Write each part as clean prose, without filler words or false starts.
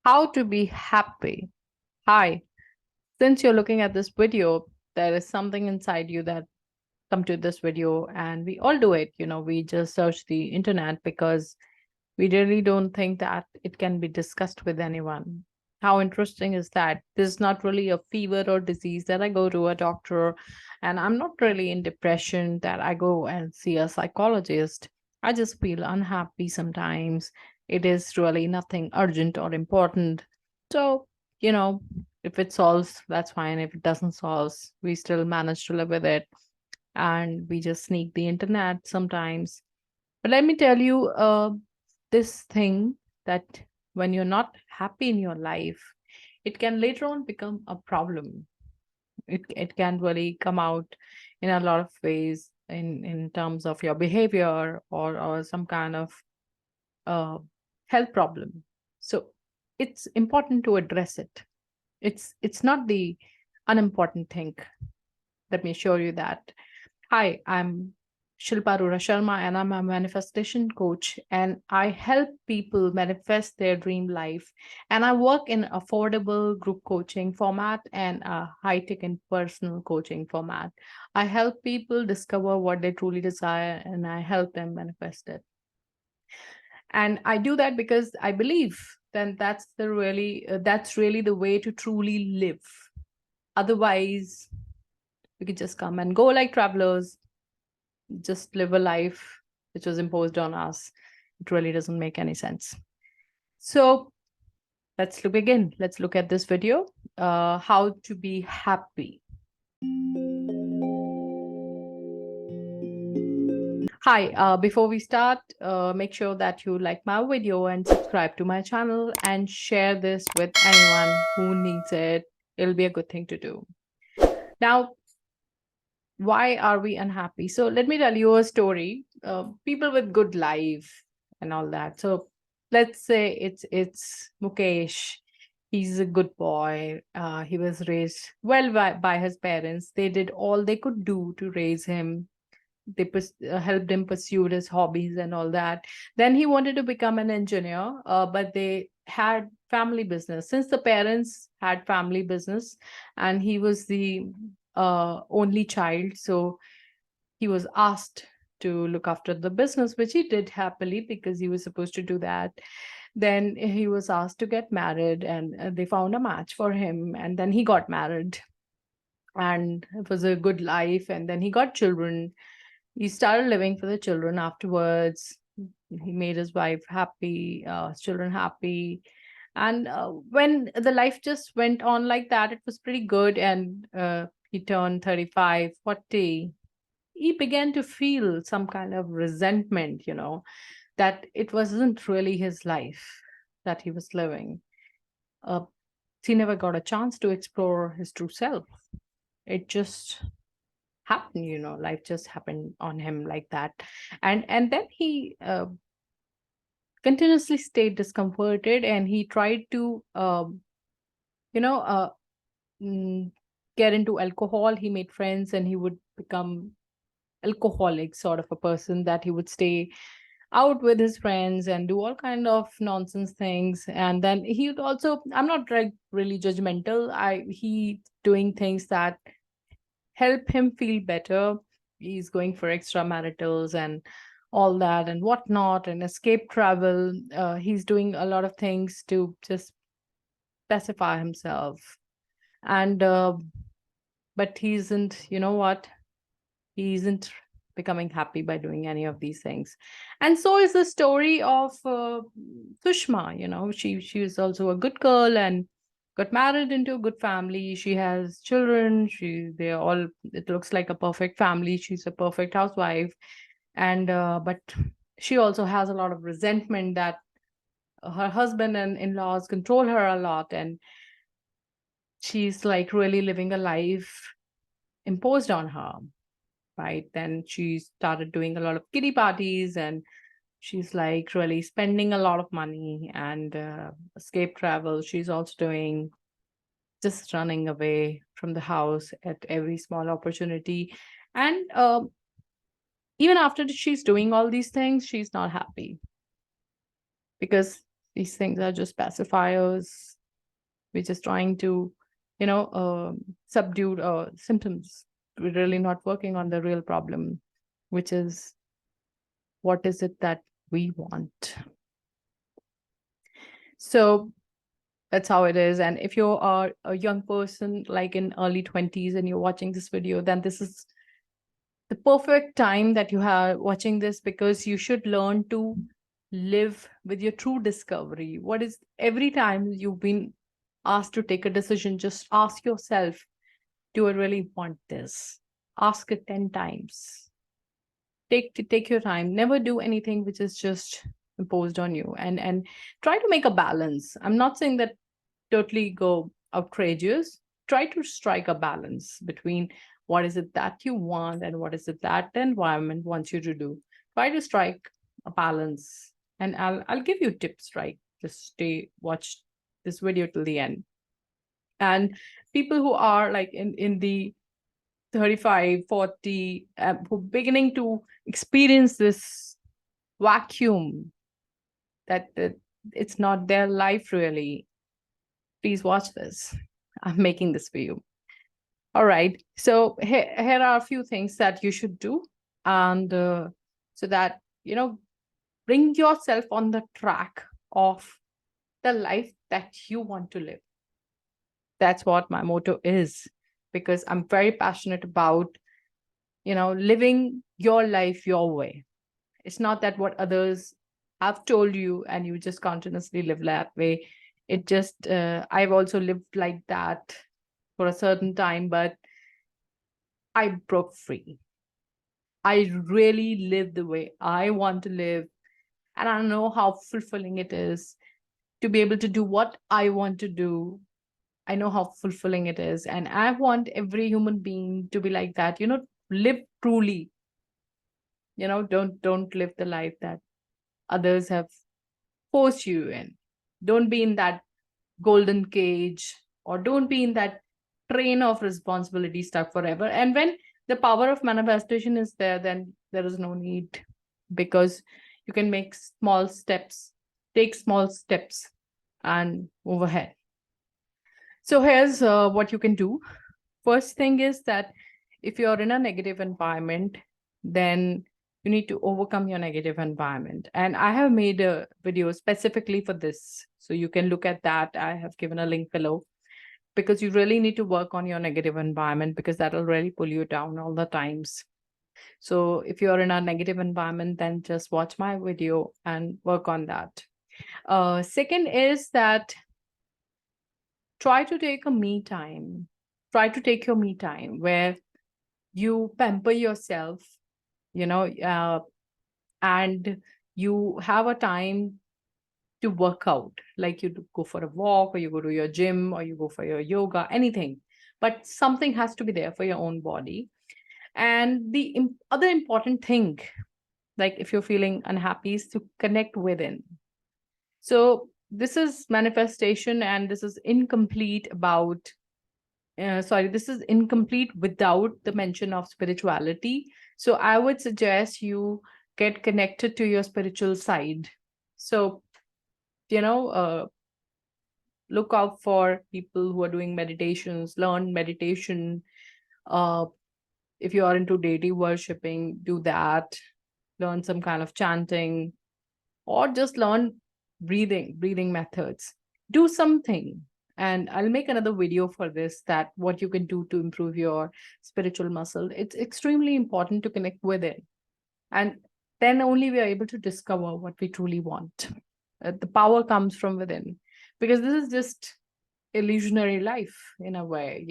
How to be happy. Hi, since you're looking at this video, there is something inside you that come to this video and we all do it. We just search the internet because we really don't think that it can be discussed with anyone. How interesting is that? This is not really a fever or disease that I go to a doctor, and I'm not really in depression that I go and see a psychologist. I just feel unhappy sometimes. It is really nothing urgent or important. So, you know, if it solves, that's fine. If it doesn't solve, we still manage to live with it. And we just sneak the internet sometimes. But let me tell you, this thing that when you're not happy in your life, it can later on become a problem. It can really come out in a lot of ways in terms of your behavior or some kind of uh, health problem. So it's important to address it. It's not the unimportant thing. Let me assure you that. Hi, I'm Shilpa Arora Sharma, and I'm a manifestation coach. And I help people manifest their dream life. And I work in affordable group coaching format and a high tech and personal coaching format. I help people discover what they truly desire, and I help them manifest it. And I do that because I believe then that's really the way to truly live. Otherwise, we could just come and go like travelers, just live a life which was imposed on us. It really doesn't make any sense. So begin. Let's look at this video. How to be happy. Hi, before we start, make sure that you like my video and subscribe to my channel and share this with anyone who needs it. It'll be a good thing to do. Now, why are we unhappy? So let me tell you a story. People with good life and all that. So let's say it's Mukesh. He's a good boy. He was raised well by his parents. They did all they could do to raise him. They helped him pursue his hobbies and all that. Then he wanted to become an engineer, but they had family business. Since the parents had family business, and he was the only child, so he was asked to look after the business, which he did happily because he was supposed to do that. Then he was asked to get married, and they found a match for him, and then he got married, and it was a good life. And then he got children. He started living for the children afterwards. He made his wife happy, his children happy. And when the life just went on like that, it was pretty good. And he turned 35, 40. He began to feel some kind of resentment, that it wasn't really his life that he was living. Uh, he never got a chance to explore his true self. It just happened, life just happened on him like that. And then he continuously stayed discomforted, and he tried to you know uh, mm, get into alcohol. He made friends, and he would become alcoholic sort of a person, that he would stay out with his friends and do all kind of nonsense things. And then he would also, I'm not like really judgmental, I he doing things that help him feel better. He's going for extramaritals and all that and whatnot, and escape travel. He's doing a lot of things to just pacify himself. And but he isn't, you know what? He isn't becoming happy by doing any of these things. And so is the story of Sushma. She is also a good girl and got married into a good family. She has children. They're all, it looks like a perfect family. She's a perfect housewife. And but she also has a lot of resentment that her husband and in-laws control her a lot, and she's like really living a life imposed on her. Right, then she started doing a lot of kiddie parties, and she's like really spending a lot of money. And escape travel she's also doing, just running away from the house at every small opportunity. And even after she's doing all these things, she's not happy, because These things are just pacifiers. We're just trying to, subdue symptoms. We're really not working on the real problem, which is, what is it that we want? So that's how it is. And if you are a young person, like in early 20s, and you're watching this video, then this is the perfect time that you are watching this, because you should learn to live with your true discovery. What is, every time you've been asked to take a decision, just ask yourself, do I really want this? Ask it 10 times. Take your time. Never do anything which is just imposed on you, and try to make a balance. I'm not saying that totally go outrageous. Try to strike a balance between what is it that you want and what is it that the environment wants you to do. Try to strike a balance, and I'll give you tips, right? Just watch this video till the end. And people who are like in the 35, 40, who beginning to experience this vacuum, that it's not their life really, please watch this. I'm making this for you. All right. So here are a few things that you should do. And so that, bring yourself on the track of the life that you want to live. That's what my motto is, because I'm very passionate about, living your life your way. It's not that what others have told you and you just continuously live that way. It just, I've also lived like that for a certain time, but I broke free. I really live the way I want to live. And I know how fulfilling it is to be able to do what I want to do. I know how fulfilling it is. And I want every human being to be like that, live truly. Don't live the life that others have forced you in. Don't be in that golden cage, or don't be in that train of responsibility stuck forever. And when the power of manifestation is there, then there is no need, because you can make small steps, take small steps, and move ahead. So here's what you can do. First thing is that if you're in a negative environment, then you need to overcome your negative environment. And I have made a video specifically for this. So you can look at that. I have given a link below, because you really need to work on your negative environment, because that'll really pull you down all the times. So if you're in a negative environment, then just watch my video and work on that. Second is that try to take a me time. Try to take your me time where you pamper yourself, and you have a time to work out, like you go for a walk, or you go to your gym, or you go for your yoga, anything. But something has to be there for your own body. And the other important thing, like if you're feeling unhappy, is to connect within. So this is manifestation, and this is incomplete about this is incomplete without the mention of spirituality. So I would suggest you get connected to your spiritual side. So, look out for people who are doing meditations, learn meditation. If you are into deity worshipping, do that. Learn some kind of chanting, or just learn breathing methods. Do something. And I'll make another video for this, that what you can do to improve your spiritual muscle. It's extremely important to connect with it. And then only we are able to discover what we truly want. The power comes from within, because this is just illusionary life in a way.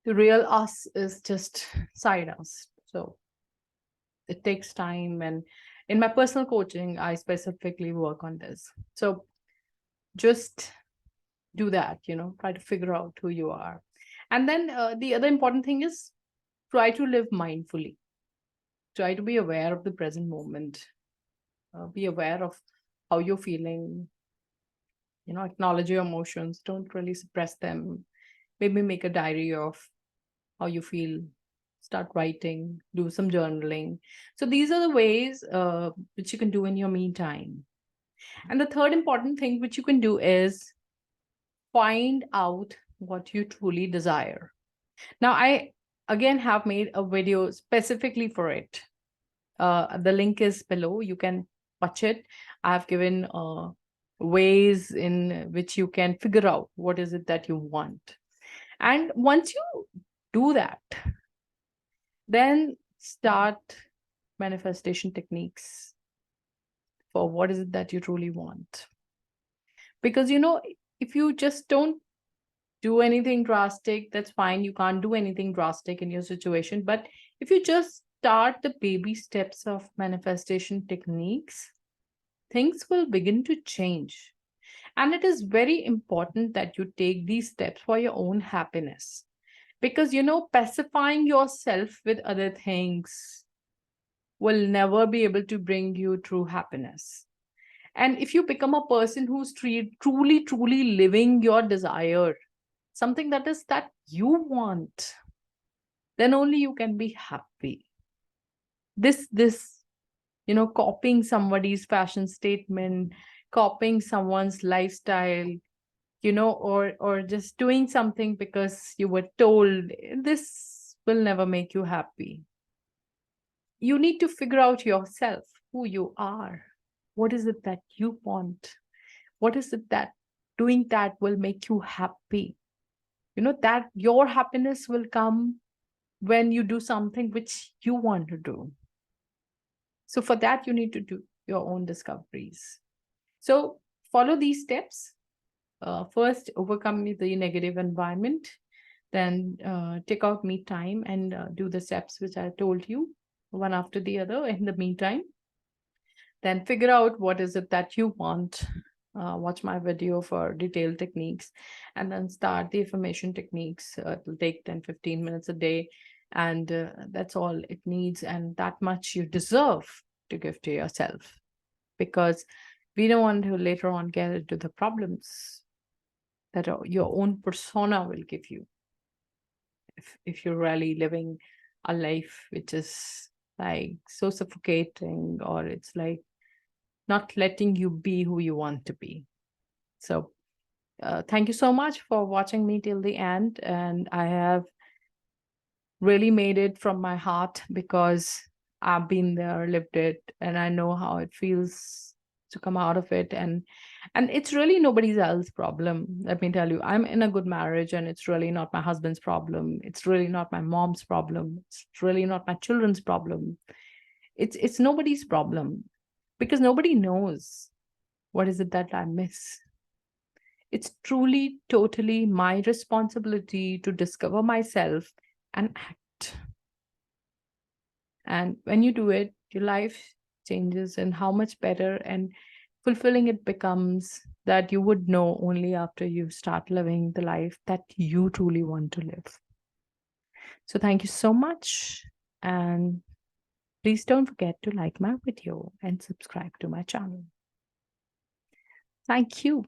The real us is just side us. So it takes time. And in my personal coaching, I specifically work on this. So just do that, try to figure out who you are. And then the other important thing is, try to live mindfully. Try to be aware of the present moment. Be aware of how you're feeling. Acknowledge your emotions. Don't really suppress them. Maybe make a diary of how you feel. Start writing, do some journaling. So these are the ways which you can do in your me time. And the third important thing which you can do is find out what you truly desire. Now, I again have made a video specifically for it. The link is below. You can watch it. I've given ways in which you can figure out what is it that you want. And once you do that, then start manifestation techniques for what is it that you truly want. Because, if you just don't do anything drastic, that's fine. You can't do anything drastic in your situation. But if you just start the baby steps of manifestation techniques, things will begin to change. And it is very important that you take these steps for your own happiness. Because, pacifying yourself with other things will never be able to bring you true happiness. And if you become a person who's truly, truly living your desire, something that is that you want, then only you can be happy. This copying somebody's fashion statement, copying someone's lifestyle, or just doing something because you were told, this will never make you happy. You need to figure out yourself who you are. What is it that you want? What is it that doing that will make you happy? That your happiness will come when you do something which you want to do. So for that, you need to do your own discoveries. So follow these steps. First, overcome the negative environment. Then take out me time and do the steps which I told you, one after the other in the meantime. Then figure out what is it that you want. Watch my video for detailed techniques, and then start the affirmation techniques. It will take 10-15 minutes a day, and that's all it needs, and that much you deserve to give to yourself, because we don't want to later on get into the problems that your own persona will give you if you're really living a life which is like so suffocating, or it's like not letting you be who you want to be. So thank you so much for watching me till the end. And I have really made it from my heart, because I've been there, lived it, and I know how it feels to come out of it. And it's really nobody's else's problem. Let me tell you, I'm in a good marriage, and it's really not my husband's problem. It's really not my mom's problem. It's really not my children's problem. It's nobody's problem, because nobody knows what is it that I miss. It's truly, totally my responsibility to discover myself and act. And when you do it, your life changes, and how much better and fulfilling it becomes, that you would know only after you start living the life that you truly want to live. So thank you so much. And please don't forget to like my video and subscribe to my channel. Thank you.